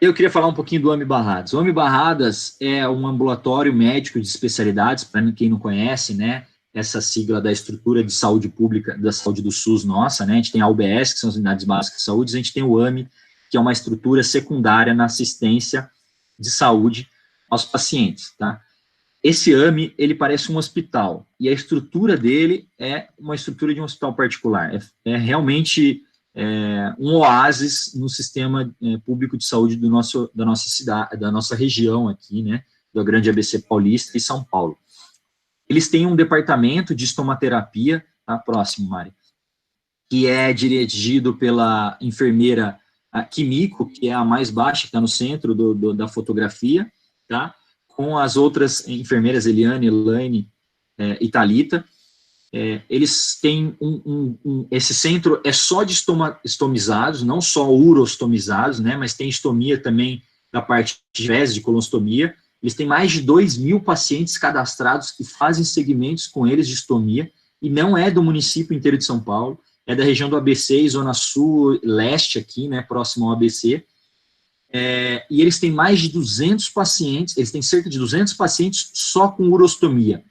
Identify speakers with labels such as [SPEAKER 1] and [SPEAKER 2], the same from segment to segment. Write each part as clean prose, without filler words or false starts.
[SPEAKER 1] Eu queria falar um pouquinho do AMI Barradas. O AMI Barradas é um ambulatório médico de especialidades, para quem não conhece, né? Essa sigla da estrutura de saúde pública, da saúde do SUS nossa, né? A gente tem a UBS, que são as unidades básicas de saúde, a gente tem o AMI, que é uma estrutura secundária na assistência de saúde aos pacientes, tá? Esse AMI, ele parece um hospital, e a estrutura dele é uma estrutura de um hospital particular. É realmente um oásis no sistema público de saúde da nossa cidade, da nossa região aqui, né, da grande ABC Paulista e São Paulo. Eles têm um departamento de estomaterapia, tá, próximo, Mari, que é dirigido pela enfermeira Kimiko, que é a mais baixa, que está no centro da fotografia, tá, com as outras enfermeiras, Eliane, Elaine e Thalita. Eles têm esse centro é só de estomizados, não só urostomizados, né, mas tem estomia também da parte de colostomia. Eles têm mais de 2.000 pacientes cadastrados que fazem segmentos com eles de estomia, e não é do município inteiro de São Paulo, é da região do ABC, Zona Sul, Leste aqui, né, próximo ao ABC. E eles têm mais de 200 pacientes, eles têm cerca de 200 pacientes só com urostomia.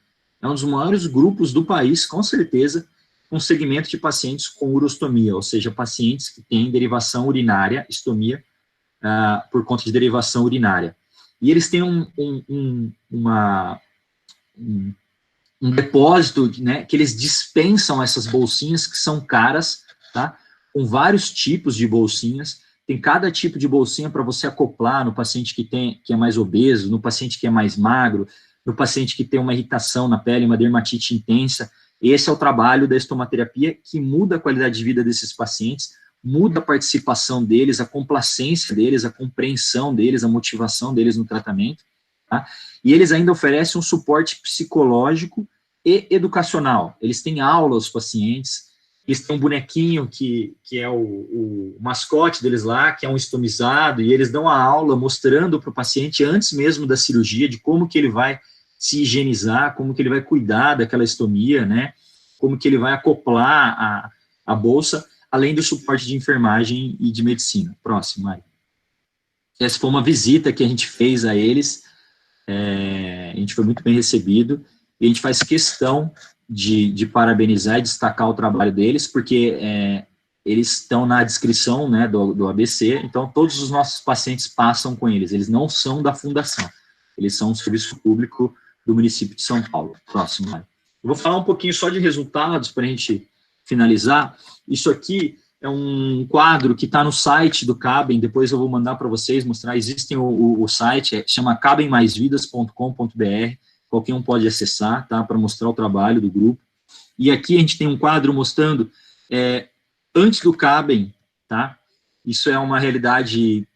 [SPEAKER 1] É um dos maiores grupos do país, com certeza, com segmento de pacientes com urostomia, ou seja, pacientes que têm derivação urinária, estomia, por conta de derivação urinária. E eles têm um depósito, né, que eles dispensam essas bolsinhas, que são caras, tá, com vários tipos de bolsinhas. Tem cada tipo de bolsinha para você acoplar no paciente que é mais obeso, no paciente que é mais magro, no paciente que tem uma irritação na pele, uma dermatite intensa. Esse é o trabalho da estomaterapia, que muda a qualidade de vida desses pacientes, muda a participação deles, a complacência deles, a compreensão deles, a motivação deles no tratamento, tá? E eles ainda oferecem um suporte psicológico e educacional. Eles têm aula aos pacientes, eles têm um bonequinho que é o mascote deles lá, que é um estomizado, e eles dão a aula mostrando para o paciente, antes mesmo da cirurgia, de como que ele vai se higienizar, como que ele vai cuidar daquela estomia, né, como que ele vai acoplar a bolsa, além do suporte de enfermagem e de medicina. Próximo, Mari. Essa foi uma visita que a gente fez a eles, a gente foi muito bem recebido, e a gente faz questão de parabenizar e destacar o trabalho deles, porque eles estão na descrição, né, do ABC, então todos os nossos pacientes passam com eles não são da fundação, eles são um serviço público do município de São Paulo. Próximo, Mário. Eu vou falar um pouquinho só de resultados para a gente finalizar. Isso aqui é um quadro que está no site do Cabem, depois eu vou mandar para vocês mostrar, existe o site, chama cabemmaisvidas.com.br, qualquer um pode acessar, tá, para mostrar o trabalho do grupo. E aqui a gente tem um quadro mostrando antes do Cabem, tá? Isso é uma realidade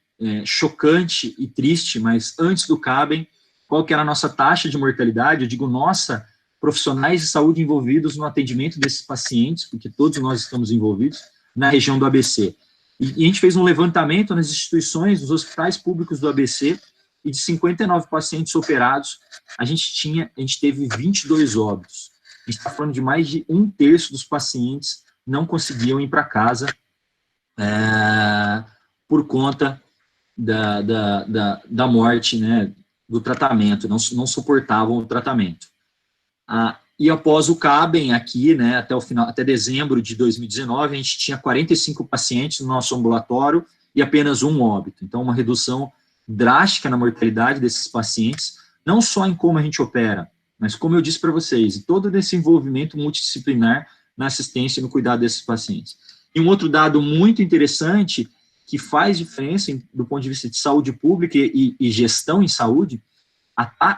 [SPEAKER 1] chocante e triste, mas antes do Cabem, qual que era a nossa taxa de mortalidade? Eu digo nossa, profissionais de saúde envolvidos no atendimento desses pacientes, porque todos nós estamos envolvidos, na região do ABC. E a gente fez um levantamento nas instituições, nos hospitais públicos do ABC, e de 59 pacientes operados, a gente teve 22 óbitos. A gente está falando de mais de 1/3 dos pacientes não conseguiam ir para casa por conta da morte, né, do tratamento, não suportavam o tratamento. E após o Cabem aqui, né, até dezembro de 2019, a gente tinha 45 pacientes no nosso ambulatório e apenas um óbito. Então, uma redução drástica na mortalidade desses pacientes, não só em como a gente opera, mas como eu disse para vocês, todo esse envolvimento multidisciplinar na assistência e no cuidado desses pacientes. E um outro dado muito interessante, que faz diferença do ponto de vista de saúde pública e gestão em saúde,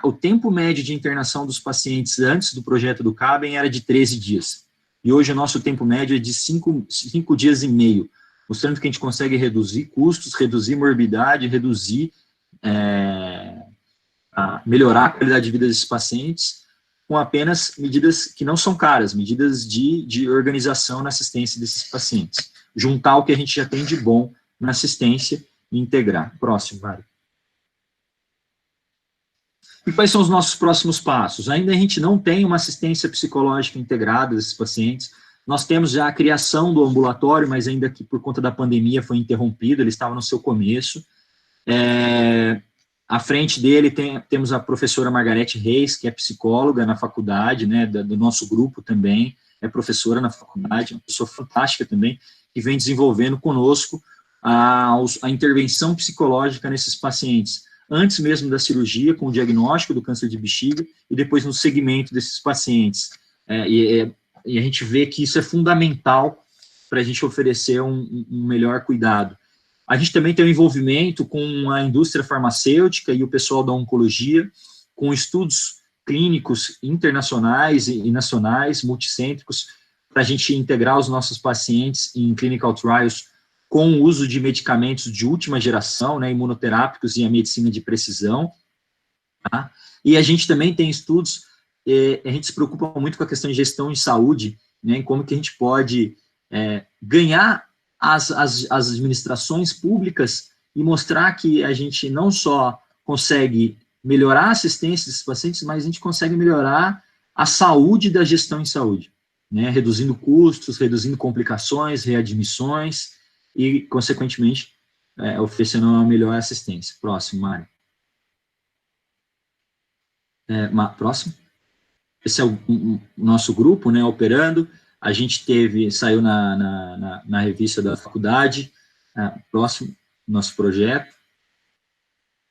[SPEAKER 1] o tempo médio de internação dos pacientes antes do projeto do Cabem era de 13 dias. E hoje o nosso tempo médio é de 5 dias e meio, mostrando que a gente consegue reduzir custos, reduzir morbidade, melhorar a qualidade de vida desses pacientes, com apenas medidas que não são caras, medidas de organização na assistência desses pacientes. Juntar o que a gente já tem de bom na assistência e integrar. Próximo, Mário. E quais são os nossos próximos passos? Ainda a gente não tem uma assistência psicológica integrada desses pacientes. Nós temos já a criação do ambulatório, mas ainda que por conta da pandemia foi interrompido, ele estava no seu começo. À frente dele temos a professora Margarete Reis, que é psicóloga na faculdade, né, do nosso grupo também, é professora na faculdade, uma pessoa fantástica também, que vem desenvolvendo conosco a intervenção psicológica nesses pacientes, antes mesmo da cirurgia, com o diagnóstico do câncer de bexiga, e depois no segmento desses pacientes. E a gente vê que isso é fundamental para a gente oferecer um melhor cuidado. A gente também tem um envolvimento com a indústria farmacêutica e o pessoal da oncologia, com estudos clínicos internacionais e nacionais, multicêntricos, para a gente integrar os nossos pacientes em clinical trials com o uso de medicamentos de última geração, né, imunoterápicos e a medicina de precisão. Tá? E a gente também tem estudos, a gente se preocupa muito com a questão de gestão de saúde, né, em como que a gente pode ganhar as administrações públicas e mostrar que a gente não só consegue melhorar a assistência desses pacientes, mas a gente consegue melhorar a saúde da gestão em saúde, né, reduzindo custos, reduzindo complicações, readmissões e, consequentemente, oferecendo uma melhor assistência. Próximo, Mário. Próximo. Esse é o nosso grupo, né, operando. A gente saiu na revista da faculdade, próximo, nosso projeto,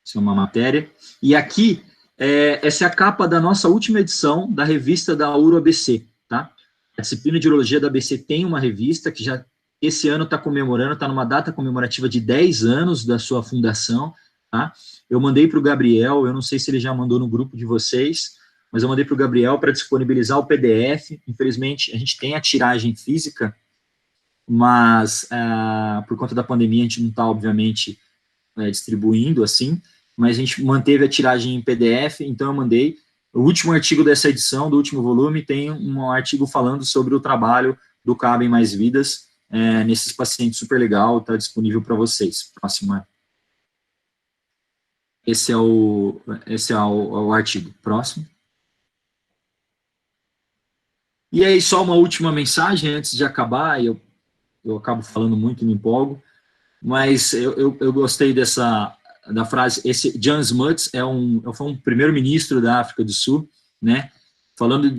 [SPEAKER 1] isso é uma matéria, e aqui, essa é a capa da nossa última edição da revista da URO-ABC, tá? A disciplina de urologia da ABC tem uma revista que já, esse ano está comemorando, está numa data comemorativa de 10 anos da sua fundação, tá? Eu mandei para o Gabriel, eu não sei se ele já mandou no grupo de vocês, mas eu mandei para o Gabriel para disponibilizar o PDF. Infelizmente, a gente tem a tiragem física, mas por conta da pandemia a gente não está, obviamente, distribuindo assim, mas a gente manteve a tiragem em PDF, então eu mandei. O último artigo dessa edição, do último volume, tem um artigo falando sobre o trabalho do Cabem Mais Vidas nesses pacientes, super legal, está disponível para vocês. Próximo. Esse é o artigo. Próximo. E aí, só uma última mensagem antes de acabar, eu acabo falando muito e me empolgo, mas eu gostei da frase, esse Jan Smuts foi um primeiro-ministro da África do Sul, né, falando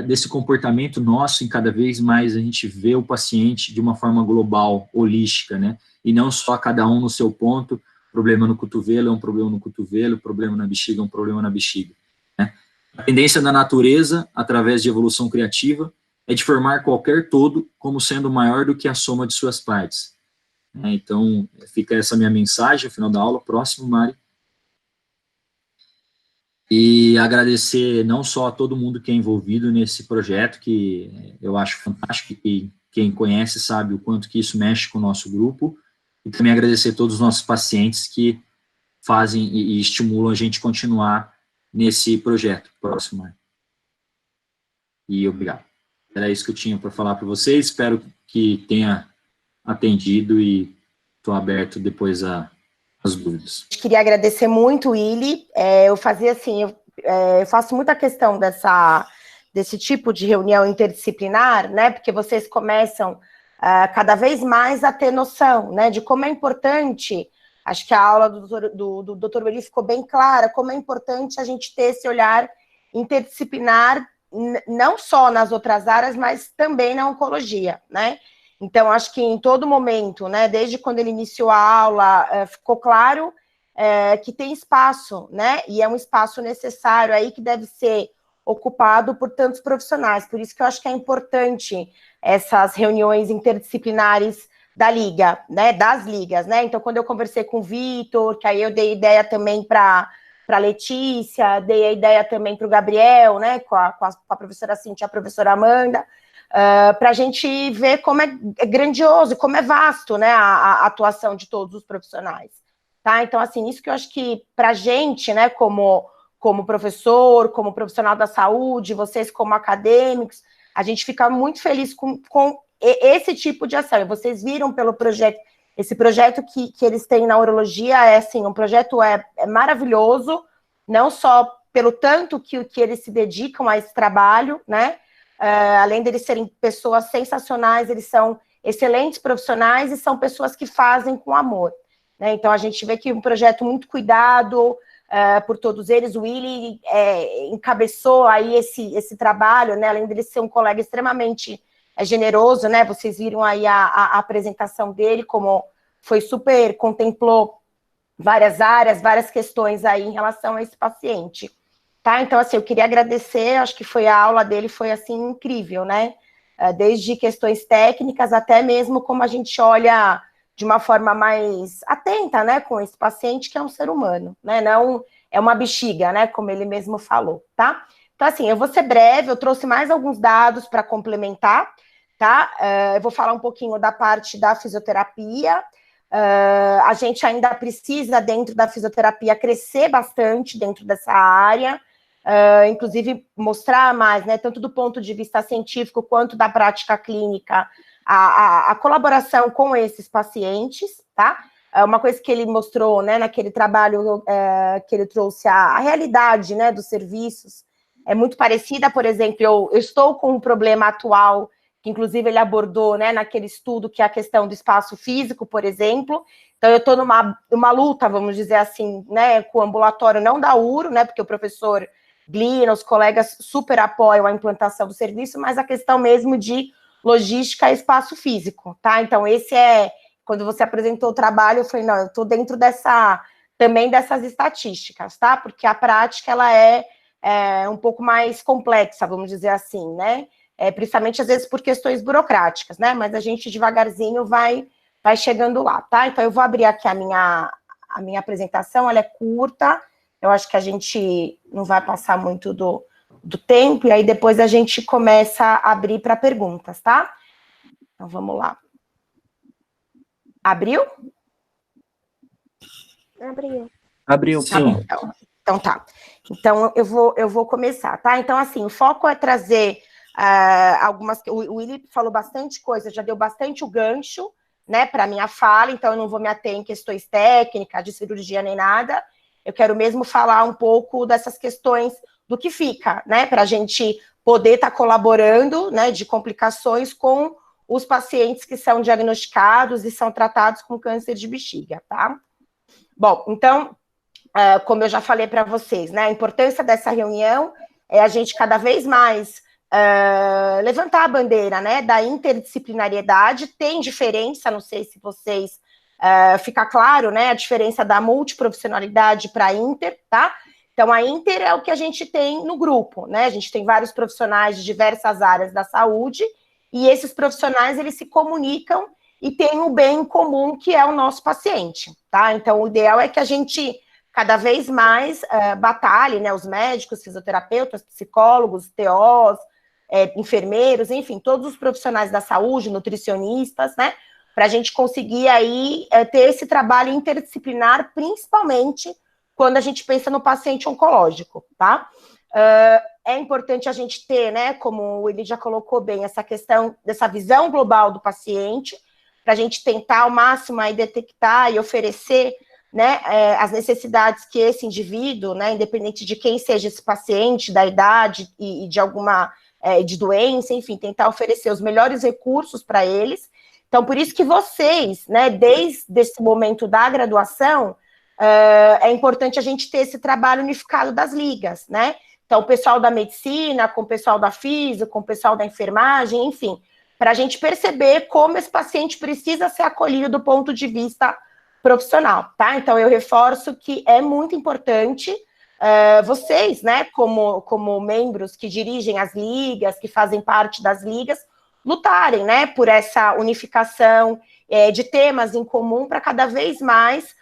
[SPEAKER 1] desse comportamento nosso, em cada vez mais a gente vê o paciente de uma forma global, holística, né, e não só cada um no seu ponto, problema no cotovelo é um problema no cotovelo, problema na bexiga é um problema na bexiga, né. A tendência da natureza, através de evolução criativa, é de formar qualquer todo como sendo maior do que a soma de suas partes. Então, fica essa minha mensagem, ao final da aula. Próximo, Mari. E agradecer não só a todo mundo que é envolvido nesse projeto, que eu acho fantástico, e quem conhece sabe o quanto que isso mexe com o nosso grupo, e também agradecer a todos os nossos pacientes que fazem e estimulam a gente a continuar nesse projeto. Próximo, Mari. E obrigado. Era isso que eu tinha para falar para vocês, espero que tenha atendido e estou aberto depois às dúvidas.
[SPEAKER 2] Queria agradecer muito, Willy. Eu fazia assim, eu faço muita questão desse tipo de reunião interdisciplinar, né? Porque vocês começam cada vez mais a ter noção, né? De como é importante. Acho que a aula do Dr. Willy ficou bem clara, como é importante a gente ter esse olhar interdisciplinar, não só nas outras áreas, mas também na oncologia, né? Então, acho que em todo momento, né, desde quando ele iniciou a aula, ficou claro que tem espaço, né? E é um espaço necessário aí que deve ser ocupado por tantos profissionais. Por isso que eu acho que é importante essas reuniões interdisciplinares da Liga, né? Das ligas, né? Então, quando eu conversei com o Vitor, que aí eu dei ideia também para a Letícia, dei a ideia também para o Gabriel, né, com a professora Cíntia e a professora Amanda, para a gente ver como é grandioso, como é vasto, né, a atuação de todos os profissionais. Tá? Então, assim, isso que eu acho que para a gente, né, como professor, como profissional da saúde, vocês como acadêmicos, a gente fica muito feliz com esse tipo de ação. E vocês viram pelo projeto, esse projeto que eles têm na urologia é assim, um projeto maravilhoso, não só pelo tanto que eles se dedicam a esse trabalho, né? Além deles serem pessoas sensacionais, eles são excelentes profissionais e são pessoas que fazem com amor. né? Então, a gente vê que um projeto muito cuidado por todos eles. O Willy encabeçou aí esse trabalho, né? Além dele ser um colega extremamente generoso, né? Vocês viram aí a apresentação dele, como foi super, contemplou várias áreas, várias questões aí em relação a esse paciente. Tá? Então, assim, eu queria agradecer, acho que a aula dele foi, assim, incrível, né? Desde questões técnicas até mesmo como a gente olha de uma forma mais atenta, né, com esse paciente que é um ser humano, né, não é uma bexiga, né, como ele mesmo falou, tá? Então, assim, eu vou ser breve, eu trouxe mais alguns dados para complementar, tá? Eu vou falar um pouquinho da parte da fisioterapia. A gente ainda precisa, dentro da fisioterapia, crescer bastante dentro dessa área, inclusive mostrar mais, né, tanto do ponto de vista científico quanto da prática clínica, a colaboração com esses pacientes, tá? Uma coisa que ele mostrou, né, naquele trabalho que ele trouxe, a realidade, né, dos serviços é muito parecida. Por exemplo, eu estou com um problema atual, que inclusive ele abordou, né, naquele estudo, que é a questão do espaço físico, por exemplo. Então, eu estou numa luta, vamos dizer assim, né, com o ambulatório, não da URO, né, porque o professor Glina, os colegas super apoiam a implantação do serviço, mas a questão mesmo de logística e espaço físico, tá? Então, quando você apresentou o trabalho, eu falei, não, eu estou dentro também dessas estatísticas, tá? Porque a prática, ela é um pouco mais complexa, vamos dizer assim, né? Principalmente, às vezes, por questões burocráticas, né? Mas a gente, devagarzinho, vai chegando lá, tá? Então, eu vou abrir aqui a minha apresentação, ela é curta, eu acho que a gente não vai passar muito do tempo, e aí depois a gente começa a abrir para perguntas, tá? Então, vamos lá. Abriu?
[SPEAKER 3] Abriu,
[SPEAKER 2] tá bom, então tá. Então, eu vou começar, tá? Então, assim, o foco é trazer algumas... O Willy falou bastante coisa, já deu bastante o gancho, né, para a minha fala, então eu não vou me ater em questões técnicas, de cirurgia nem nada. Eu quero mesmo falar um pouco dessas questões do que fica, né, para a gente poder estar colaborando, né, de complicações com os pacientes que são diagnosticados e são tratados com câncer de bexiga, tá? Bom, então, como eu já falei para vocês, né, a importância dessa reunião é a gente cada vez mais levantar a bandeira, né, da interdisciplinariedade. Tem diferença, não sei se vocês fica claro, né, a diferença da multiprofissionalidade para a inter, tá? Então, a inter é o que a gente tem no grupo, né? A gente tem vários profissionais de diversas áreas da saúde, e esses profissionais, eles se comunicam e têm um bem em comum, que é o nosso paciente, tá? Então, o ideal é que a gente cada vez mais batalhe, né, os médicos, fisioterapeutas, psicólogos, TOs, enfermeiros, enfim, todos os profissionais da saúde, nutricionistas, né, para a gente conseguir aí ter esse trabalho interdisciplinar, principalmente quando a gente pensa no paciente oncológico, tá? É importante a gente ter, né, como o Eli já colocou bem, essa questão dessa visão global do paciente, para a gente tentar ao máximo aí detectar e oferecer, né, as necessidades que esse indivíduo, né, independente de quem seja esse paciente, da idade e de alguma de doença, enfim, tentar oferecer os melhores recursos para eles. Então, por isso que vocês, né, desde esse momento da graduação, é importante a gente ter esse trabalho unificado das ligas, né? Então, o pessoal da medicina, com o pessoal da física, com o pessoal da enfermagem, enfim, para a gente perceber como esse paciente precisa ser acolhido do ponto de vista profissional, tá? Então, eu reforço que é muito importante vocês, né, como membros que dirigem as ligas, que fazem parte das ligas, lutarem, né, por essa unificação de temas em comum, para cada vez mais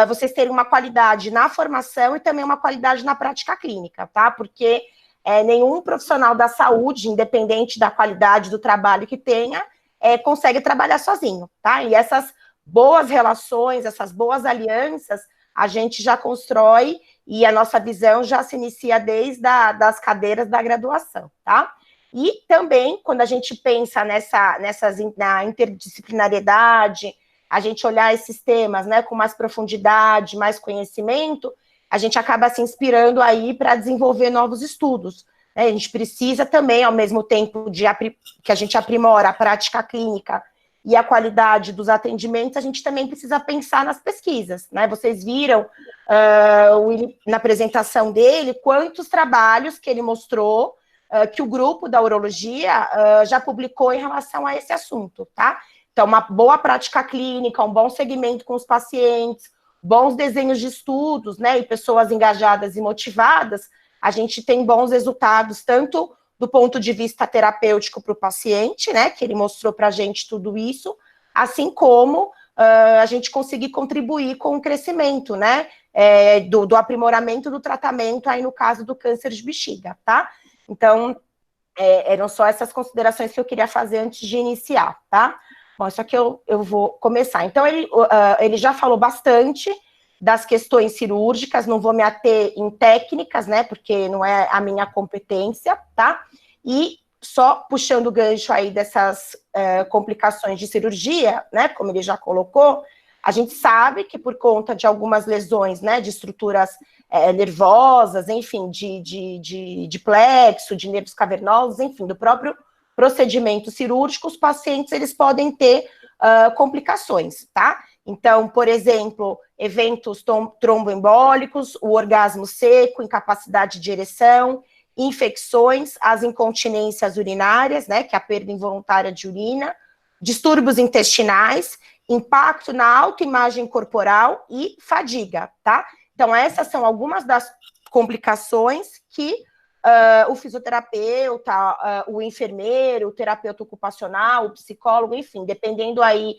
[SPEAKER 2] vocês terem uma qualidade na formação e também uma qualidade na prática clínica, tá? Porque nenhum profissional da saúde, independente da qualidade do trabalho que tenha, consegue trabalhar sozinho, tá? E essas boas relações, essas boas alianças, a gente já constrói, e a nossa visão já se inicia desde das cadeiras da graduação, tá? E também, quando a gente pensa na interdisciplinariedade, a gente olhar esses temas, né, com mais profundidade, mais conhecimento, a gente acaba se inspirando aí para desenvolver novos estudos, né? A gente precisa também, ao mesmo tempo que a gente aprimora a prática clínica e a qualidade dos atendimentos, a gente também precisa pensar nas pesquisas, né? Vocês viram na apresentação dele quantos trabalhos que ele mostrou que o grupo da urologia já publicou em relação a esse assunto, tá? Então, uma boa prática clínica, um bom segmento com os pacientes, bons desenhos de estudos, né? E pessoas engajadas e motivadas, a gente tem bons resultados, tanto do ponto de vista terapêutico para o paciente, né, que ele mostrou para a gente tudo isso, assim como a gente conseguir contribuir com o crescimento, né, do aprimoramento do tratamento aí no caso do câncer de bexiga, tá? Então, eram só essas considerações que eu queria fazer antes de iniciar, tá? Bom, isso aqui eu vou começar. Então, ele já falou bastante das questões cirúrgicas, não vou me ater em técnicas, né, porque não é a minha competência, tá? E só puxando o gancho aí dessas complicações de cirurgia, né, como ele já colocou, a gente sabe que por conta de algumas lesões, né, de estruturas nervosas, enfim, de plexo, de nervos cavernosos, enfim, do próprio procedimento cirúrgico, os pacientes, eles podem ter complicações, tá? Então, por exemplo, eventos tromboembólicos, o orgasmo seco, incapacidade de ereção, infecções, as incontinências urinárias, né, que é a perda involuntária de urina, distúrbios intestinais, impacto na autoimagem corporal e fadiga, tá? Então, essas são algumas das complicações que o fisioterapeuta, o enfermeiro, o terapeuta ocupacional, o psicólogo, enfim, dependendo aí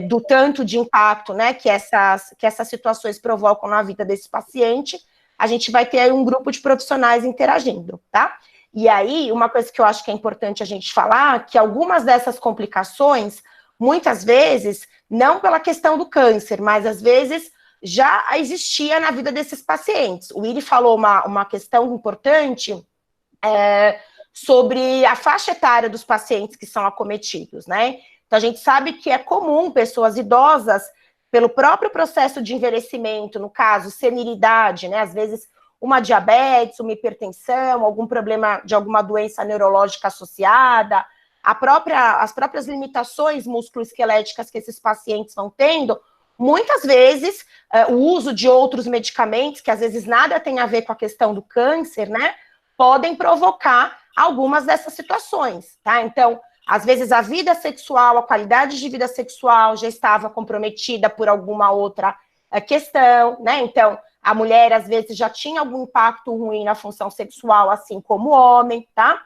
[SPEAKER 2] do tanto de impacto, né, que essas situações provocam na vida desse paciente, a gente vai ter aí um grupo de profissionais interagindo, tá? E aí, uma coisa que eu acho que é importante a gente falar, que algumas dessas complicações, muitas vezes, não pela questão do câncer, mas às vezes já existia na vida desses pacientes. O Willi falou uma questão importante sobre a faixa etária dos pacientes que são acometidos, né? Então, a gente sabe que é comum pessoas idosas, pelo próprio processo de envelhecimento, no caso, senilidade, né? Às vezes, uma diabetes, uma hipertensão, algum problema de alguma doença neurológica associada, as próprias limitações musculoesqueléticas que esses pacientes vão tendo, muitas vezes, o uso de outros medicamentos, que às vezes nada tem a ver com a questão do câncer, né? Podem provocar algumas dessas situações, tá? Então, às vezes a vida sexual, a qualidade de vida sexual já estava comprometida por alguma outra questão, né? Então, a mulher às vezes já tinha algum impacto ruim na função sexual, assim como o homem, tá?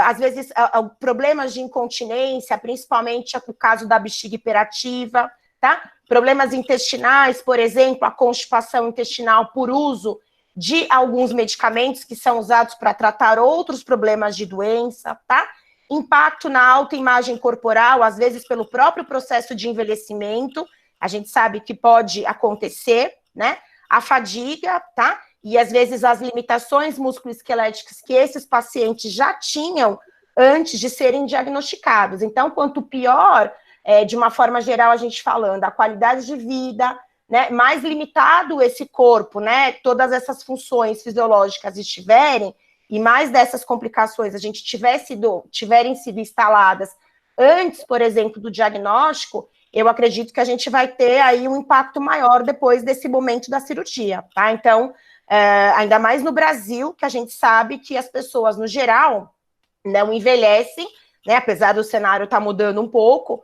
[SPEAKER 2] Às vezes, problemas de incontinência, principalmente o caso da bexiga hiperativa, tá? Problemas intestinais, por exemplo, a constipação intestinal por uso de alguns medicamentos que são usados para tratar outros problemas de doença, tá? Impacto na autoimagem corporal, às vezes pelo próprio processo de envelhecimento, a gente sabe que pode acontecer, né? A fadiga, tá? E às vezes as limitações musculoesqueléticas que esses pacientes já tinham antes de serem diagnosticados. Então, quanto pior, de uma forma geral, a gente falando, a qualidade de vida, né? Mais limitado esse corpo, né? Todas essas funções fisiológicas estiverem, e mais dessas complicações a gente tiverem sido instaladas antes, por exemplo, do diagnóstico, eu acredito que a gente vai ter aí um impacto maior depois desse momento da cirurgia, tá? Então, ainda mais no Brasil, que a gente sabe que as pessoas, no geral, não envelhecem, né? Apesar do cenário estar mudando um pouco,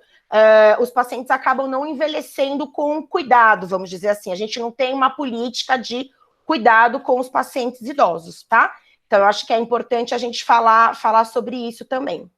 [SPEAKER 2] os pacientes acabam não envelhecendo com cuidado, vamos dizer assim. A gente não tem uma política de cuidado com os pacientes idosos, tá? Então, eu acho que é importante a gente falar sobre isso também.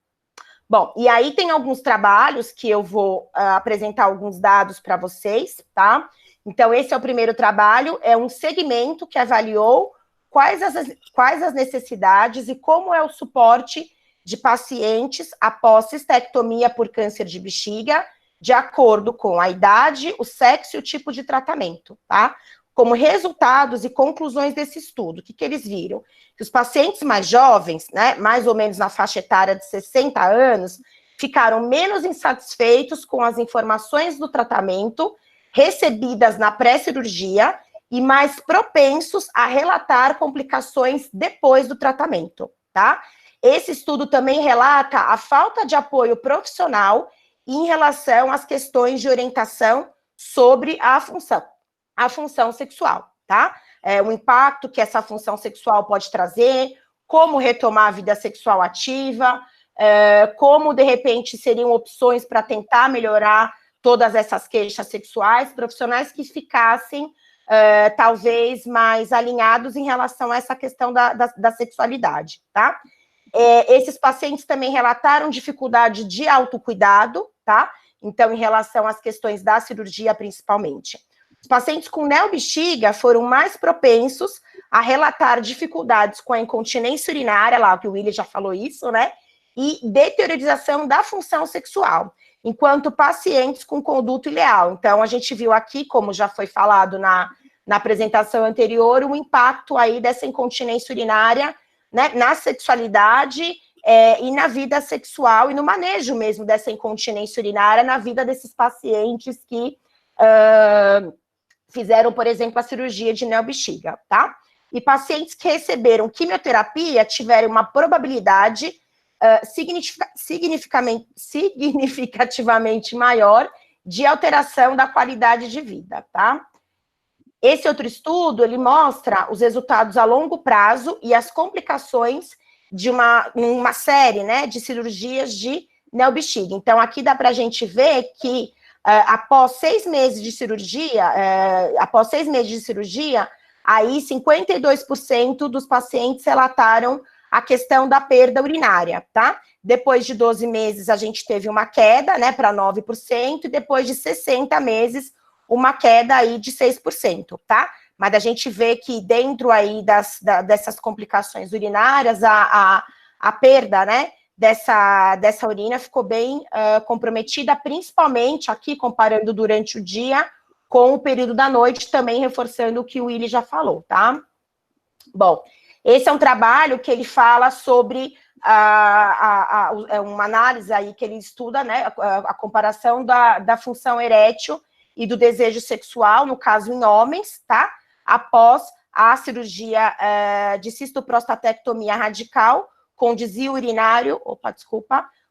[SPEAKER 2] Bom, e aí tem alguns trabalhos que eu vou apresentar alguns dados para vocês, tá? Então, esse é o primeiro trabalho, é um segmento que avaliou quais as necessidades e como é o suporte de pacientes após cistectomia por câncer de bexiga, de acordo com a idade, o sexo e o tipo de tratamento, tá? Como resultados e conclusões desse estudo, o que eles viram? Que os pacientes mais jovens, né, mais ou menos na faixa etária de 60 anos, ficaram menos insatisfeitos com as informações do tratamento recebidas na pré-cirurgia e mais propensos a relatar complicações depois do tratamento, tá? Esse estudo também relata a falta de apoio profissional em relação às questões de orientação sobre a função sexual, tá? O impacto que essa função sexual pode trazer, como retomar a vida sexual ativa, como, de repente, seriam opções para tentar melhorar todas essas queixas sexuais, profissionais que ficassem, talvez, mais alinhados em relação a essa questão da sexualidade, tá? Esses pacientes também relataram dificuldade de autocuidado, tá? Então, em relação às questões da cirurgia, principalmente. Os pacientes com neobexiga foram mais propensos a relatar dificuldades com a incontinência urinária, lá que o Willi já falou isso, né? E deteriorização da função sexual, enquanto pacientes com conduto ileal. Então, a gente viu aqui, como já foi falado na apresentação anterior, o impacto aí dessa incontinência urinária, né, na sexualidade e na vida sexual e no manejo mesmo dessa incontinência urinária na vida desses pacientes que fizeram, por exemplo, a cirurgia de neobexiga, tá? E pacientes que receberam quimioterapia tiveram uma probabilidade significativamente maior de alteração da qualidade de vida, tá? Esse outro estudo, ele mostra os resultados a longo prazo e as complicações de uma série, né, de cirurgias de neobexiga. Então, aqui dá para a gente ver que após 6 meses de cirurgia, aí 52% dos pacientes relataram a questão da perda urinária, tá? Depois de 12 meses, a gente teve uma queda, né, para 9%, e depois de 60 meses, uma queda aí de 6%, tá? Mas a gente vê que dentro aí dessas complicações urinárias, a perda, né, dessa urina ficou bem comprometida, principalmente aqui, comparando durante o dia com o período da noite, também reforçando o que o Willi já falou, tá? Bom, esse é um trabalho que ele fala sobre uma análise aí que ele estuda, né, a comparação da função erétil e do desejo sexual, no caso em homens, tá? Após a cirurgia de cistoprostatectomia radical com desvio urinário,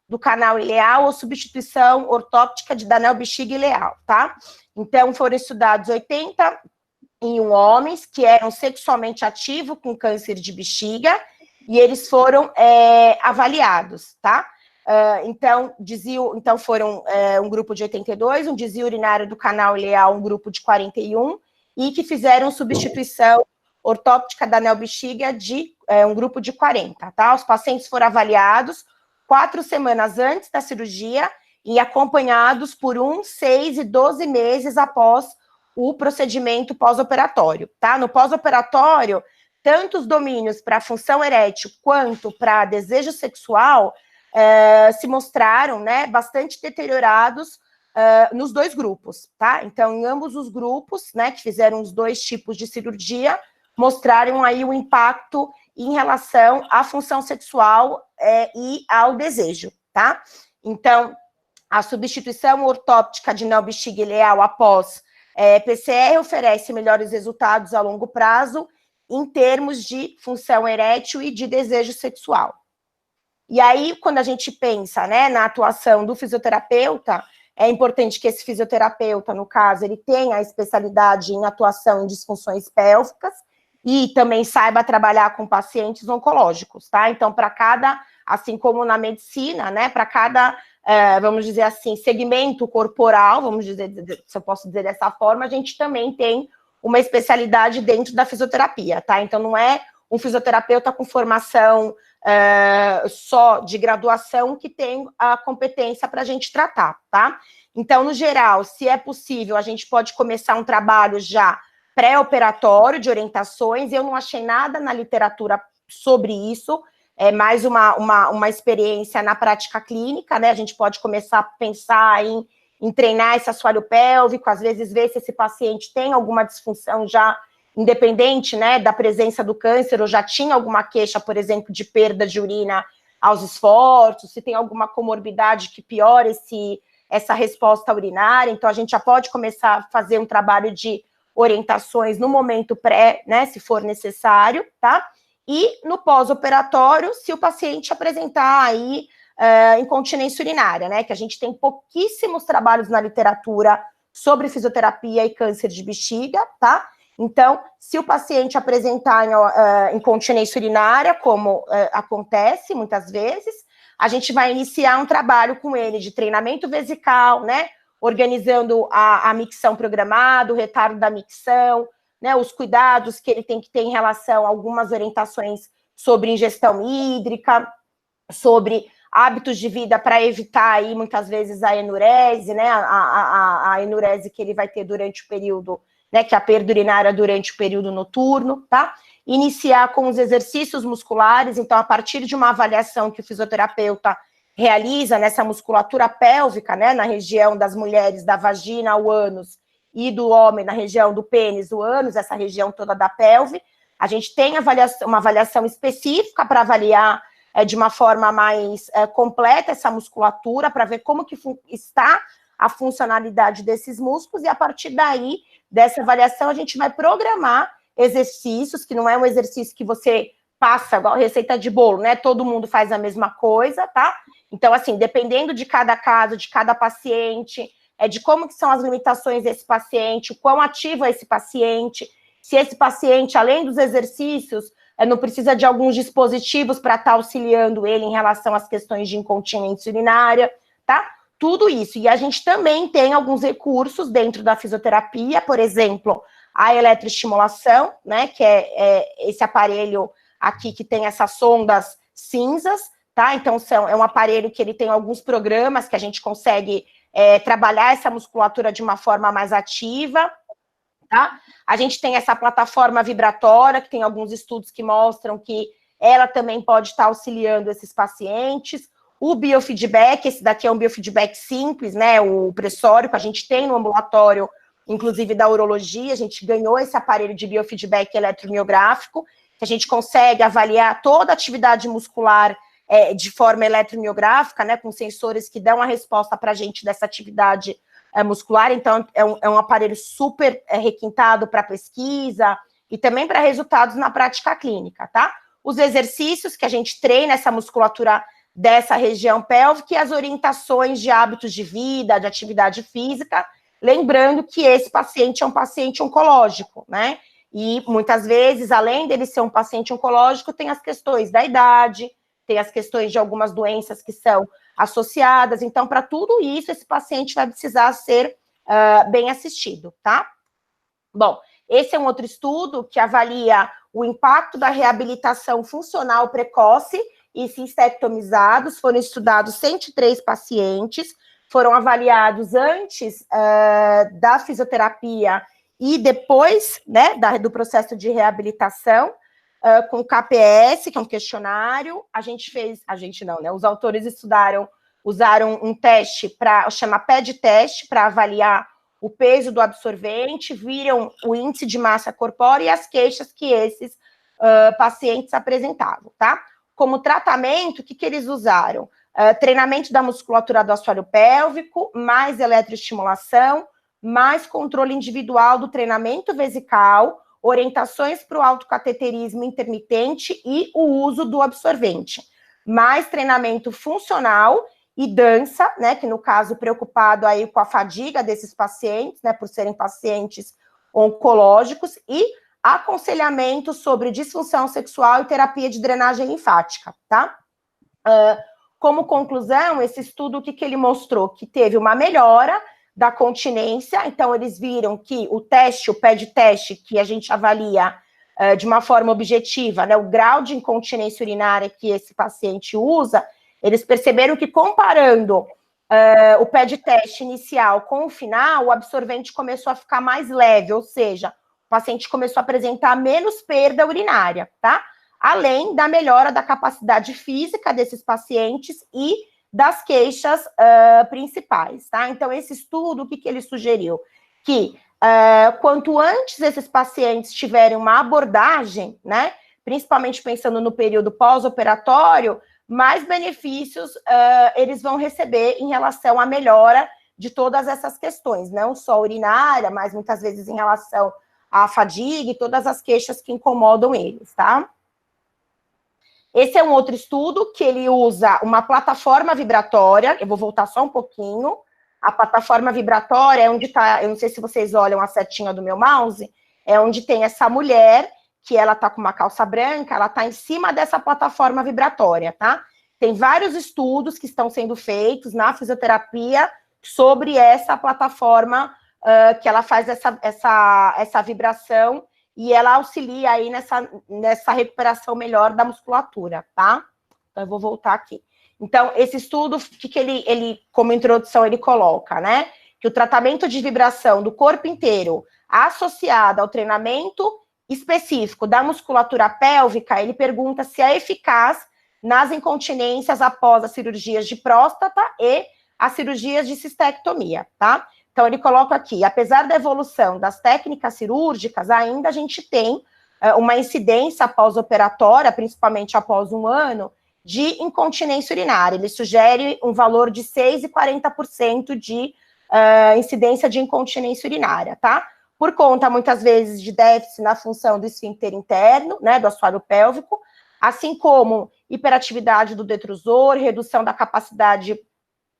[SPEAKER 2] do canal ileal ou substituição ortóptica da neobexiga ileal, tá? Então, foram estudados 81 homens que eram sexualmente ativos com câncer de bexiga e eles foram avaliados, tá? Então, foram um grupo de 82, um desvio urinário do canal ileal, um grupo de 41, e que fizeram substituição ortóptica da neobexiga de um grupo de 40, tá? Os pacientes foram avaliados 4 semanas antes da cirurgia e acompanhados por 1, 6 e 12 meses após o procedimento pós-operatório, tá? No pós-operatório, tanto os domínios para função erétil quanto para desejo sexual se mostraram, né, bastante deteriorados nos 2 grupos, tá? Então, em ambos os grupos, né, que fizeram os 2 tipos de cirurgia, mostraram aí o impacto em relação à função sexual e ao desejo, tá? Então, a substituição ortóptica de neobexiga ileal após PCR oferece melhores resultados a longo prazo em termos de função erétil e de desejo sexual. E aí, quando a gente pensa, né, na atuação do fisioterapeuta, é importante que esse fisioterapeuta, no caso, ele tenha a especialidade em atuação em disfunções pélvicas e também saiba trabalhar com pacientes oncológicos, tá? Então, para cada, assim como na medicina, né, para cada, vamos dizer assim, segmento corporal, vamos dizer, se eu posso dizer dessa forma, a gente também tem uma especialidade dentro da fisioterapia, tá? Então, não é um fisioterapeuta com formação só de graduação que tem a competência para a gente tratar, tá? Então, no geral, se é possível, a gente pode começar um trabalho já pré-operatório de orientações. Eu não achei nada na literatura sobre isso, é mais uma experiência na prática clínica, né? A gente pode começar a pensar em treinar esse assoalho pélvico, às vezes ver se esse paciente tem alguma disfunção já independente, né, da presença do câncer, ou já tinha alguma queixa, por exemplo, de perda de urina aos esforços, se tem alguma comorbidade que piora essa resposta urinária. Então, a gente já pode começar a fazer um trabalho de orientações no momento pré, né, se for necessário, tá? E no pós-operatório, se o paciente apresentar aí incontinência urinária, né? Que a gente tem pouquíssimos trabalhos na literatura sobre fisioterapia e câncer de bexiga, tá? Então, se o paciente apresentar incontinência urinária, como acontece muitas vezes, a gente vai iniciar um trabalho com ele de treinamento vesical, né? Organizando a micção programada, o retardo da micção, né? Os cuidados que ele tem que ter em relação a algumas orientações sobre ingestão hídrica, sobre hábitos de vida para evitar aí, muitas vezes, a enurese, né? A enurese que ele vai ter durante o período, né? Que é a perda urinária durante o período noturno, tá? Iniciar com os exercícios musculares, então, a partir de uma avaliação que o fisioterapeuta realiza nessa musculatura pélvica, né? Na região das mulheres, da vagina ao ânus, e do homem na região do pênis, do ânus, essa região toda da pelve. A gente tem uma avaliação específica para avaliar de uma forma mais completa essa musculatura, para ver como que está a funcionalidade desses músculos, e a partir daí, dessa avaliação, a gente vai programar exercícios, que não é um exercício que você passa igual receita de bolo, né? Todo mundo faz a mesma coisa, tá? Então, assim, dependendo de cada caso, de cada paciente, de como que são as limitações desse paciente, o quão ativo é esse paciente, se esse paciente, além dos exercícios, não precisa de alguns dispositivos para estar auxiliando ele em relação às questões de incontinência urinária, tá? Tudo isso. E a gente também tem alguns recursos dentro da fisioterapia, por exemplo, a eletroestimulação, né, que é esse aparelho aqui que tem essas sondas cinzas, tá? Então, é um aparelho que ele tem alguns programas que a gente consegue trabalhar essa musculatura de uma forma mais ativa, tá? A gente tem essa plataforma vibratória, que tem alguns estudos que mostram que ela também pode estar auxiliando esses pacientes. O biofeedback, esse daqui é um biofeedback simples, né? O pressório que a gente tem no ambulatório, inclusive da urologia, a gente ganhou esse aparelho de biofeedback eletromiográfico, que a gente consegue avaliar toda a atividade muscular de forma eletromiográfica, né, com sensores que dão a resposta para a gente dessa atividade muscular. Então, é um aparelho super requintado para pesquisa e também para resultados na prática clínica, tá? Os exercícios que a gente treina essa musculatura dessa região pélvica e as orientações de hábitos de vida, de atividade física, lembrando que esse paciente é um paciente oncológico, né? E muitas vezes, além dele ser um paciente oncológico, tem as questões da idade, tem as questões de algumas doenças que são associadas. Então, para tudo isso, esse paciente vai precisar ser bem assistido, tá? Bom, esse é um outro estudo que avalia o impacto da reabilitação funcional precoce e cistectomizados. Foram estudados 103 pacientes, foram avaliados antes da fisioterapia e depois, né, do processo de reabilitação, com o KPS, que é um questionário. Os autores usaram um teste chama PED teste, para avaliar o peso do absorvente, viram o índice de massa corpórea e as queixas que esses pacientes apresentavam, tá? Como tratamento, o que eles usaram? Treinamento da musculatura do assoalho pélvico, mais eletroestimulação, mais controle individual do treinamento vesical, orientações para o autocateterismo intermitente e o uso do absorvente. Mais treinamento funcional e dança, né, que no caso preocupado aí com a fadiga desses pacientes, né, por serem pacientes oncológicos, e aconselhamento sobre disfunção sexual e terapia de drenagem linfática, tá? Como conclusão, esse estudo, o que ele mostrou? Que teve uma melhora da continência. Então, eles viram que o PED teste, que a gente avalia de uma forma objetiva, né, o grau de incontinência urinária que esse paciente usa, eles perceberam que, comparando o PED teste inicial com o final, o absorvente começou a ficar mais leve, ou seja, o paciente começou a apresentar menos perda urinária, tá? Além da melhora da capacidade física desses pacientes e das queixas principais, tá? Então, esse estudo, o que ele sugeriu? Que quanto antes esses pacientes tiverem uma abordagem, né, principalmente pensando no período pós-operatório, mais benefícios eles vão receber em relação à melhora de todas essas questões, não só urinária, mas muitas vezes em relação à fadiga e todas as queixas que incomodam eles, tá? Esse é um outro estudo que ele usa uma plataforma vibratória, eu vou voltar só um pouquinho. A plataforma vibratória é onde está, eu não sei se vocês olham a setinha do meu mouse, é onde tem essa mulher, que ela está com uma calça branca, ela está em cima dessa plataforma vibratória, tá? Tem vários estudos que estão sendo feitos na fisioterapia sobre essa plataforma, que ela faz essa vibração e ela auxilia aí nessa recuperação melhor da musculatura, tá? Então, eu vou voltar aqui. Então, esse estudo, o que ele, como introdução, ele coloca, né? Que o tratamento de vibração do corpo inteiro associado ao treinamento específico da musculatura pélvica, ele pergunta se é eficaz nas incontinências após as cirurgias de próstata e as cirurgias de cistectomia, tá? Então, ele coloca aqui, apesar da evolução das técnicas cirúrgicas, ainda a gente tem uma incidência pós-operatória, principalmente após 1 ano, de incontinência urinária. Ele sugere um valor de 6% e 40% de incidência de incontinência urinária, tá? Por conta, muitas vezes, de déficit na função do esfíncter interno, né, do assoalho pélvico, assim como hiperatividade do detrusor, redução da capacidade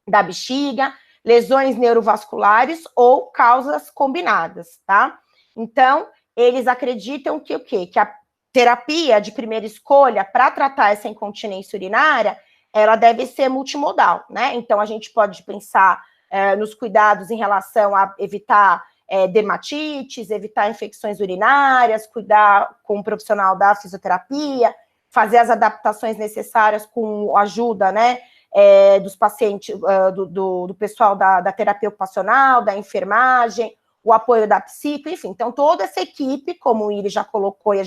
[SPEAKER 2] da bexiga, lesões neurovasculares ou causas combinadas, tá? Então, eles acreditam que o quê? Que a terapia de primeira escolha para tratar essa incontinência urinária, ela deve ser multimodal, né? Então, a gente pode pensar nos cuidados em relação a evitar dermatites, evitar infecções urinárias, cuidar com um profissional da fisioterapia, fazer as adaptações necessárias com a ajuda, né, dos pacientes, do pessoal da terapia ocupacional, da enfermagem, o apoio da psico, enfim. Então, toda essa equipe, como o Willi já colocou e a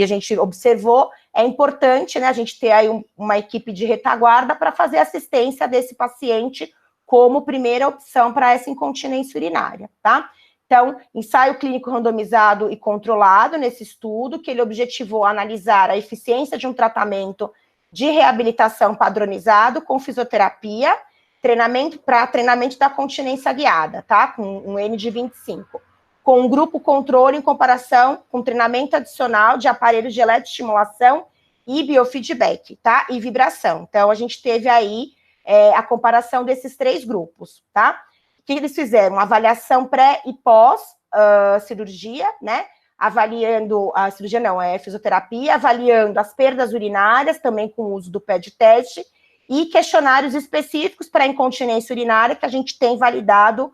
[SPEAKER 2] gente observou, é importante, né, a gente ter aí uma equipe de retaguarda para fazer assistência desse paciente como primeira opção para essa incontinência urinária, tá? Então, ensaio clínico randomizado e controlado nesse estudo, que ele objetivou analisar a eficiência de um tratamento de reabilitação padronizado com fisioterapia, treinamento da continência guiada, tá? Com um N de 25. Com um grupo controle em comparação com treinamento adicional de aparelhos de eletroestimulação e biofeedback, tá? E vibração. Então, a gente teve aí a comparação desses 3 grupos, tá? O que eles fizeram? Uma avaliação pré e pós cirurgia, né? Avaliando, a cirurgia não, fisioterapia, avaliando as perdas urinárias, também com o uso do pé de teste, e questionários específicos para incontinência urinária, que a gente tem validado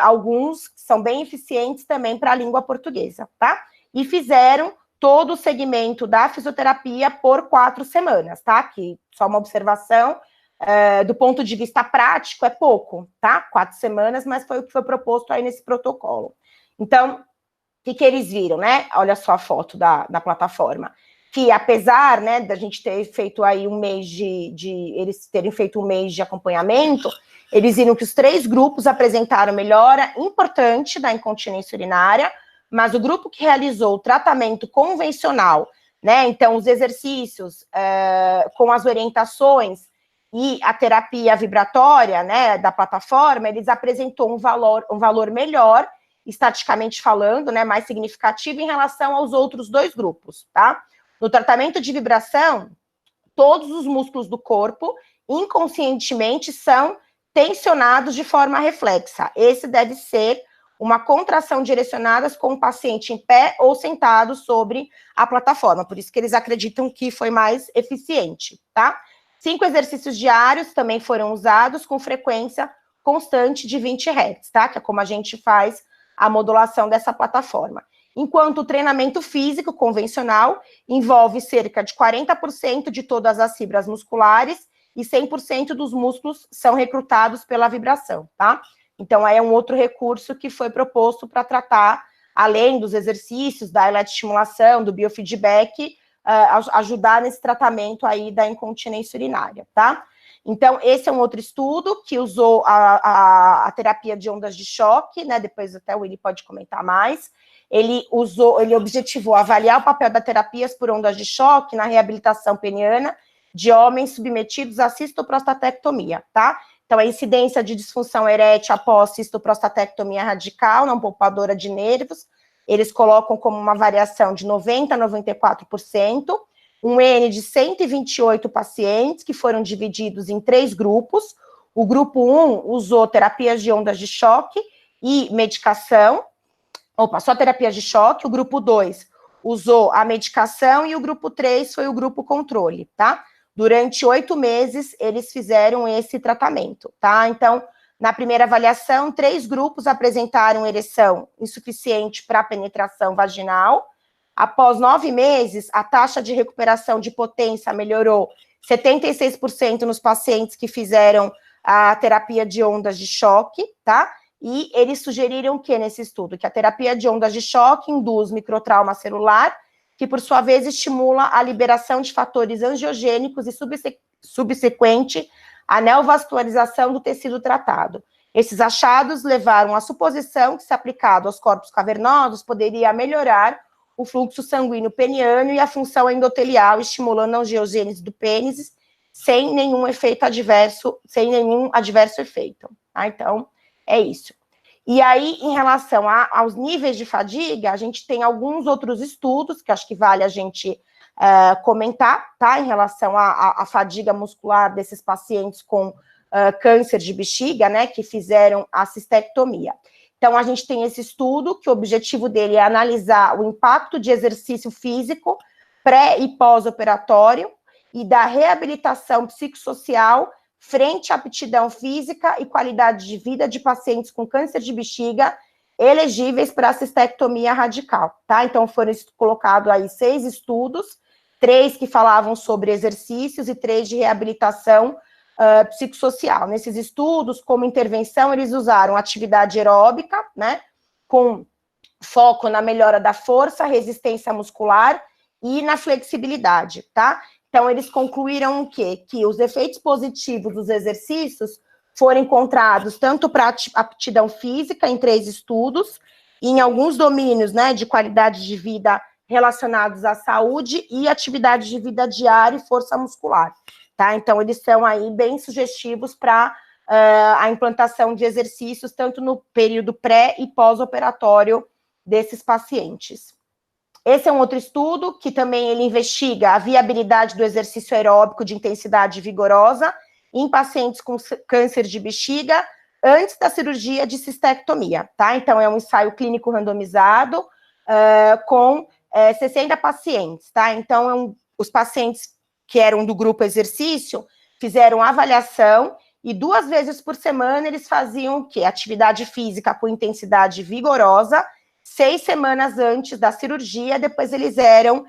[SPEAKER 2] alguns, que são bem eficientes também para a língua portuguesa, tá? E fizeram todo o segmento da fisioterapia por 4 semanas, tá? Que só uma observação, do ponto de vista prático, é pouco, tá? 4 semanas, mas foi o que foi proposto aí nesse protocolo. Então, o que eles viram, né? Olha só a foto da plataforma. Que apesar, né, da gente ter feito aí um mês eles terem feito um mês de acompanhamento, eles viram que os 3 grupos apresentaram melhora importante da incontinência urinária, mas o grupo que realizou o tratamento convencional, né, então os exercícios com as orientações e a terapia vibratória, né, da plataforma, eles apresentou um valor melhor, estatisticamente falando, né, mais significativo em relação aos outros 2 grupos, tá? No tratamento de vibração, todos os músculos do corpo, inconscientemente, são tensionados de forma reflexa. Esse deve ser uma contração direcionada com o paciente em pé ou sentado sobre a plataforma, por isso que eles acreditam que foi mais eficiente, tá? 5 exercícios diários também foram usados com frequência constante de 20 Hz, tá? Que é como a gente faz a modulação dessa plataforma. Enquanto o treinamento físico convencional envolve cerca de 40% de todas as fibras musculares e 100% dos músculos são recrutados pela vibração, tá? Então, é um outro recurso que foi proposto para tratar, além dos exercícios, da eletroestimulação, do biofeedback, ajudar nesse tratamento aí da incontinência urinária, tá? Então, esse é um outro estudo que usou a terapia de ondas de choque, né? Depois até o Willi pode comentar mais. Ele objetivou avaliar o papel da terapias por ondas de choque na reabilitação peniana de homens submetidos à cistoprostatectomia, tá? Então, a incidência de disfunção erétil após cistoprostatectomia radical, não poupadora de nervos, eles colocam como uma variação de 90% a 94%, um N de 128 pacientes, que foram divididos em 3 grupos. O grupo 1 usou terapias de ondas de choque e medicação. Só terapias de choque. O grupo 2 usou a medicação e o grupo 3 foi o grupo controle, tá? Durante 8 meses, eles fizeram esse tratamento, tá? Então, na primeira avaliação, 3 grupos apresentaram ereção insuficiente para penetração vaginal. Após 9 meses, a taxa de recuperação de potência melhorou 76% nos pacientes que fizeram a terapia de ondas de choque, tá? E eles sugeriram que, nesse estudo, que a terapia de ondas de choque induz microtrauma celular, que, por sua vez, estimula a liberação de fatores angiogênicos e subsequente a neovascularização do tecido tratado. Esses achados levaram à suposição que, se aplicado aos corpos cavernosos, poderia melhorar o fluxo sanguíneo peniano e a função endotelial, estimulando a angiogênese do pênis, sem nenhum adverso efeito. Tá? Então, é isso. E aí, em relação aos níveis de fadiga, a gente tem alguns outros estudos, que acho que vale a gente comentar, tá? Em relação à fadiga muscular desses pacientes com câncer de bexiga, né, que fizeram a cistectomia. Então, a gente tem esse estudo, que o objetivo dele é analisar o impacto de exercício físico pré- e pós-operatório e da reabilitação psicossocial frente à aptidão física e qualidade de vida de pacientes com câncer de bexiga elegíveis para a cistectomia radical, tá? Então, foram colocados aí 6 estudos, 3 que falavam sobre exercícios e 3 de reabilitação psicossocial. Nesses estudos, como intervenção, eles usaram atividade aeróbica, né, com foco na melhora da força, resistência muscular e na flexibilidade, tá? Então, eles concluíram o quê? Que os efeitos positivos dos exercícios foram encontrados tanto para aptidão física, em 3 estudos, e em alguns domínios, né, de qualidade de vida relacionados à saúde e atividade de vida diária e força muscular. Tá? Então, eles são aí bem sugestivos para a implantação de exercícios, tanto no período pré- e pós-operatório desses pacientes. Esse é um outro estudo, que também ele investiga a viabilidade do exercício aeróbico de intensidade vigorosa em pacientes com câncer de bexiga antes da cirurgia de cistectomia, tá? Então, é um ensaio clínico randomizado com 60 pacientes, tá? Então, os pacientes que eram do grupo exercício, fizeram avaliação e 2 vezes por semana eles faziam o quê? Atividade física com intensidade vigorosa, 6 semanas antes da cirurgia, depois eles eram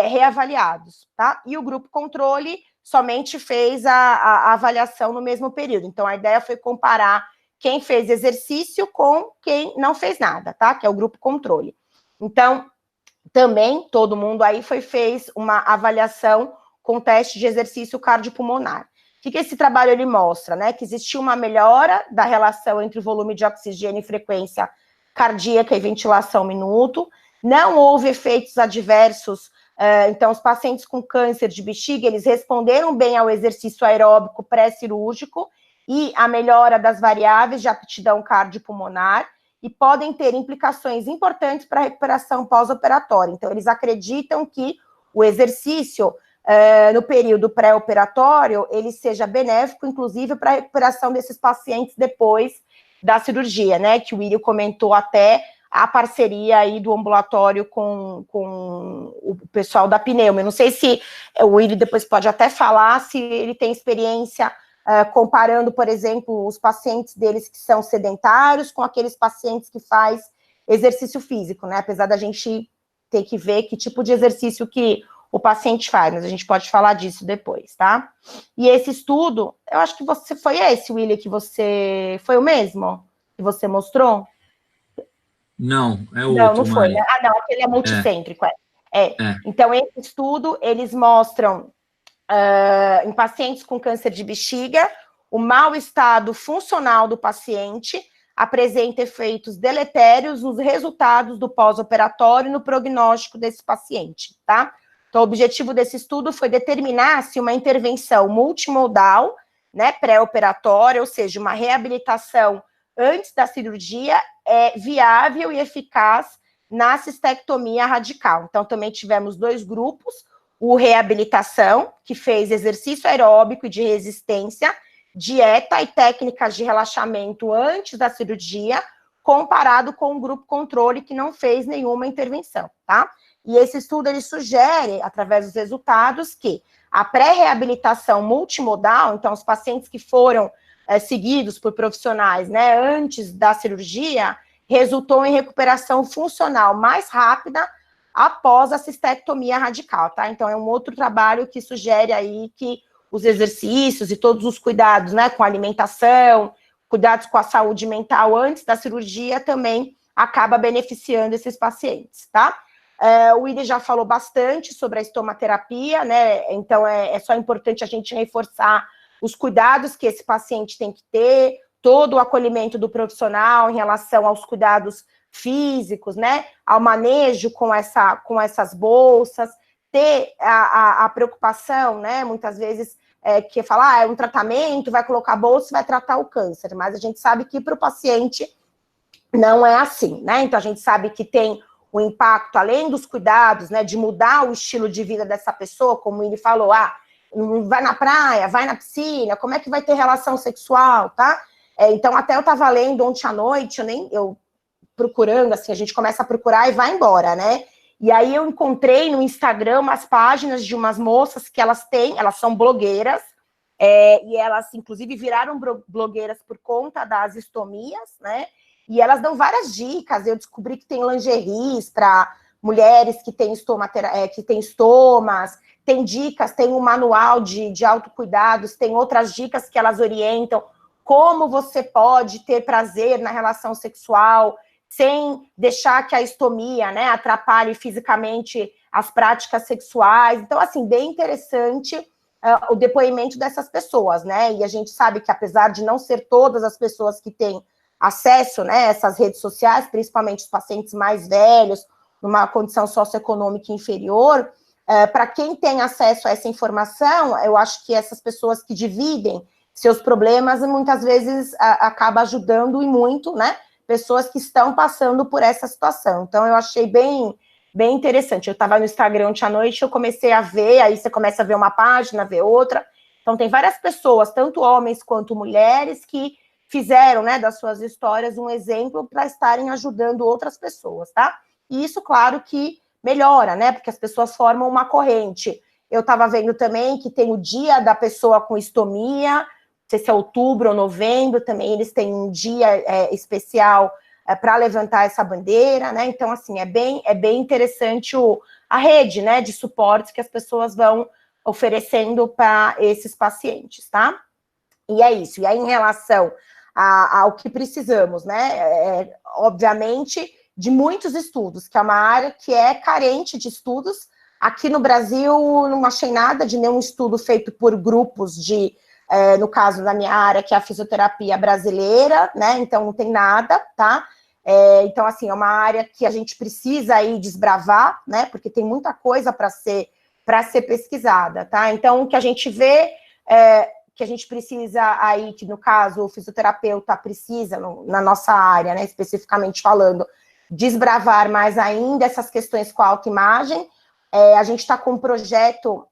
[SPEAKER 2] reavaliados, tá? E o grupo controle somente fez a avaliação no mesmo período. Então, a ideia foi comparar quem fez exercício com quem não fez nada, tá? Que é o grupo controle. Então, também, todo mundo aí fez uma avaliação com teste de exercício cardiopulmonar. O que esse trabalho ele mostra? Né? Que existiu uma melhora da relação entre o volume de oxigênio e frequência cardíaca e ventilação minuto, não houve efeitos adversos, então os pacientes com câncer de bexiga, eles responderam bem ao exercício aeróbico pré-cirúrgico e a melhora das variáveis de aptidão cardiopulmonar, e podem ter implicações importantes para a recuperação pós-operatória. Então, eles acreditam que o exercício no período pré-operatório, ele seja benéfico, inclusive, para a recuperação desses pacientes depois da cirurgia, né? Que o William comentou até a parceria aí do ambulatório com o pessoal da Pneuma. Eu não sei se o William depois pode até falar se ele tem experiência comparando, por exemplo, os pacientes deles que são sedentários com aqueles pacientes que faz exercício físico, né? Apesar da gente ter que ver que tipo de exercício que o paciente faz, mas a gente pode falar disso depois, tá? E esse estudo, eu acho que foi esse, William, que você... Foi o mesmo que você mostrou?
[SPEAKER 1] Não, é outro,
[SPEAKER 2] não foi,
[SPEAKER 1] Mari.
[SPEAKER 2] né? Ah, não, aquele é multicêntrico, Então, esse estudo, eles mostram em pacientes com câncer de bexiga, o mau estado funcional do paciente apresenta efeitos deletérios nos resultados do pós-operatório e no prognóstico desse paciente, tá? Então, o objetivo desse estudo foi determinar se uma intervenção multimodal, né, pré-operatória, ou seja, uma reabilitação antes da cirurgia, é viável e eficaz na cistectomia radical. Então, também tivemos 2 grupos. o reabilitação, que fez exercício aeróbico e de resistência, dieta e técnicas de relaxamento antes da cirurgia, comparado com o grupo controle que não fez nenhuma intervenção, tá? E esse estudo, ele sugere, através dos resultados, que a pré-reabilitação multimodal, então os pacientes que foram seguidos por profissionais, né, antes da cirurgia, resultou em recuperação funcional mais rápida após a cistectomia radical, tá? Então, é um outro trabalho que sugere aí que os exercícios e todos os cuidados, né, com a alimentação, cuidados com a saúde mental antes da cirurgia também acaba beneficiando esses pacientes, tá? O Willi já falou bastante sobre a estomaterapia, né? Então, é só importante a gente reforçar os cuidados que esse paciente tem que ter, todo o acolhimento do profissional em relação aos cuidados físicos, né? Ao manejo com essas bolsas, ter a preocupação, né? Muitas vezes que falar, é um tratamento, vai colocar bolsa, vai tratar o câncer, mas a gente sabe que para o paciente não é assim, né? Então, a gente sabe que tem o impacto, além dos cuidados, né, de mudar o estilo de vida dessa pessoa, como ele falou, vai na praia, vai na piscina, como é que vai ter relação sexual, tá? Então, até eu estava lendo ontem à noite, eu procurando, assim, a gente começa a procurar e vai embora, né? E aí eu encontrei no Instagram umas páginas de umas moças que elas são blogueiras, e elas, inclusive, viraram blogueiras por conta das estomias, né? E elas dão várias dicas. Eu descobri que tem lingeries para mulheres que têm estomas, tem dicas, tem um manual de autocuidados, tem outras dicas que elas orientam como você pode ter prazer na relação sexual sem deixar que a estomia, né, atrapalhe fisicamente as práticas sexuais. Então, assim, bem interessante o depoimento dessas pessoas, né? E a gente sabe que, apesar de não ser todas as pessoas que têm acesso, né, a essas redes sociais, principalmente os pacientes mais velhos, numa condição socioeconômica inferior, para quem tem acesso a essa informação, eu acho que essas pessoas que dividem seus problemas, muitas vezes acaba ajudando e muito, né, pessoas que estão passando por essa situação. Então, eu achei bem interessante. Eu estava no Instagram ontem à noite, eu comecei a ver, aí você começa a ver uma página, ver outra. Então, tem várias pessoas, tanto homens quanto mulheres, que fizeram, né, das suas histórias um exemplo para estarem ajudando outras pessoas, tá? E isso, claro, que melhora, né, porque as pessoas formam uma corrente. Eu estava vendo também que tem o dia da pessoa com estomia, não sei se é outubro ou novembro, também eles têm um dia especial para levantar essa bandeira, né? Então, assim, é bem interessante a rede, né, de suportes que as pessoas vão oferecendo para esses pacientes, tá? E é isso. E aí, em relação ao que precisamos, né? Obviamente, de muitos estudos, que é uma área que é carente de estudos. Aqui no Brasil, não achei nada de nenhum estudo feito por grupos no caso da minha área, que é a fisioterapia brasileira, né? Então, não tem nada, tá? Então, assim, é uma área que a gente precisa aí desbravar, né? Porque tem muita coisa para ser pesquisada, tá? Então, o que a gente vê que a gente precisa aí, que no caso o fisioterapeuta precisa, na nossa área, né, especificamente falando, desbravar mais ainda essas questões com a autoimagem. A gente está com um projeto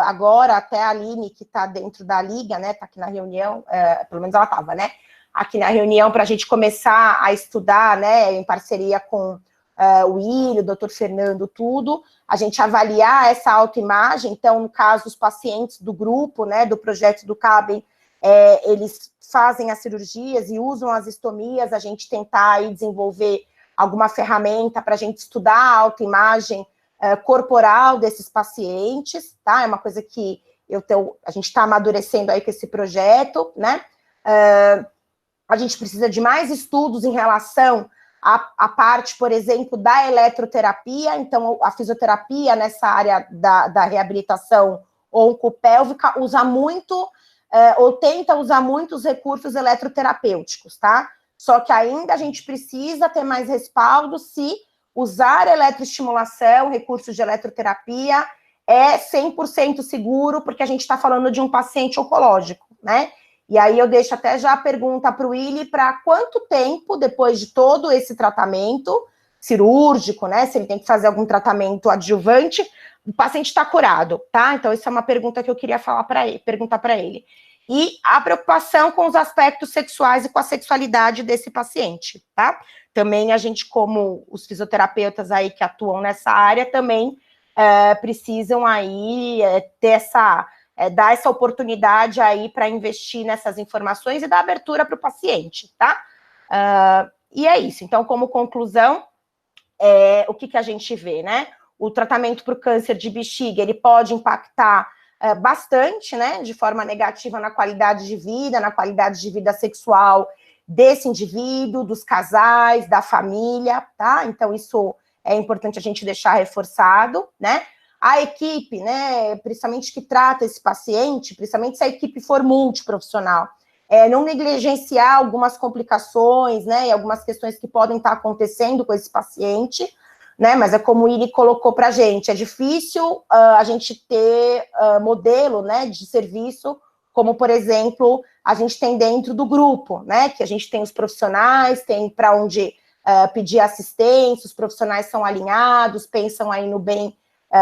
[SPEAKER 2] agora, até a Aline, que está dentro da Liga, né, está aqui na reunião, pelo menos ela estava, né, aqui na reunião para a gente começar a estudar, né, em parceria com o Willi, o doutor Fernando, tudo, a gente avaliar essa autoimagem. Então, no caso, os pacientes do grupo, né, do projeto do CABEM, eles fazem as cirurgias e usam as estomias, a gente tentar aí desenvolver alguma ferramenta para a gente estudar a autoimagem corporal desses pacientes, tá? É uma coisa que a gente está amadurecendo aí com esse projeto, né? A gente precisa de mais estudos em relação à parte, por exemplo, da eletroterapia. Então, a fisioterapia nessa área da reabilitação oncopélvica usa muito, ou tenta usar muito os recursos eletroterapêuticos, tá? Só que ainda a gente precisa ter mais respaldo se usar eletroestimulação, recursos de eletroterapia, é 100% seguro, porque a gente está falando de um paciente oncológico, né? E aí eu deixo até já a pergunta para o Willi, para quanto tempo, depois de todo esse tratamento, cirúrgico, né? Se ele tem que fazer algum tratamento adjuvante, o paciente está curado, tá? Então, isso é uma pergunta que eu queria perguntar para ele. E a preocupação com os aspectos sexuais e com a sexualidade desse paciente, tá? Também a gente, como os fisioterapeutas aí que atuam nessa área, também precisam aí dar essa oportunidade aí para investir nessas informações e dar abertura para o paciente, tá? E é isso. Então, como conclusão, o que a gente vê, né? O tratamento para o câncer de bexiga, ele pode impactar bastante, né, de forma negativa na qualidade de vida sexual desse indivíduo, dos casais, da família, tá? Então, isso é importante a gente deixar reforçado, né? A equipe, né, principalmente que trata esse paciente, principalmente se a equipe for multiprofissional, não negligenciar algumas complicações, né, e algumas questões que podem estar acontecendo com esse paciente, né, mas é como o Ili colocou para a gente, é difícil a gente ter modelo, né, de serviço, como, por exemplo, a gente tem dentro do grupo, né, que a gente tem os profissionais, tem para onde pedir assistência, os profissionais são alinhados, pensam aí no bem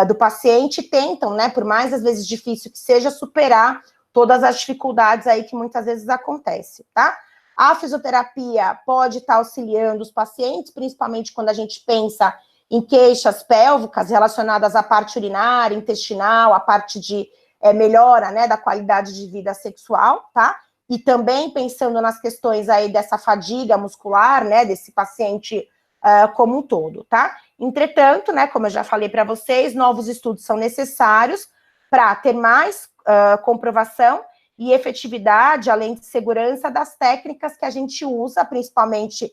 [SPEAKER 2] do paciente e tentam, né, por mais às vezes difícil que seja, superar todas as dificuldades aí que muitas vezes acontecem, tá? A fisioterapia pode estar auxiliando os pacientes, principalmente quando a gente pensa em queixas pélvicas relacionadas à parte urinária, intestinal, à parte de melhora, né, da qualidade de vida sexual, tá? E também pensando nas questões aí dessa fadiga muscular, né, desse paciente como um todo, tá? Entretanto, né, como eu já falei para vocês, novos estudos são necessários para ter mais comprovação e efetividade, além de segurança, das técnicas que a gente usa, principalmente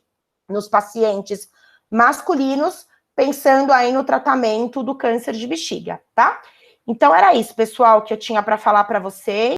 [SPEAKER 2] nos pacientes masculinos, pensando aí no tratamento do câncer de bexiga, tá? Então, era isso, pessoal, que eu tinha para falar para vocês.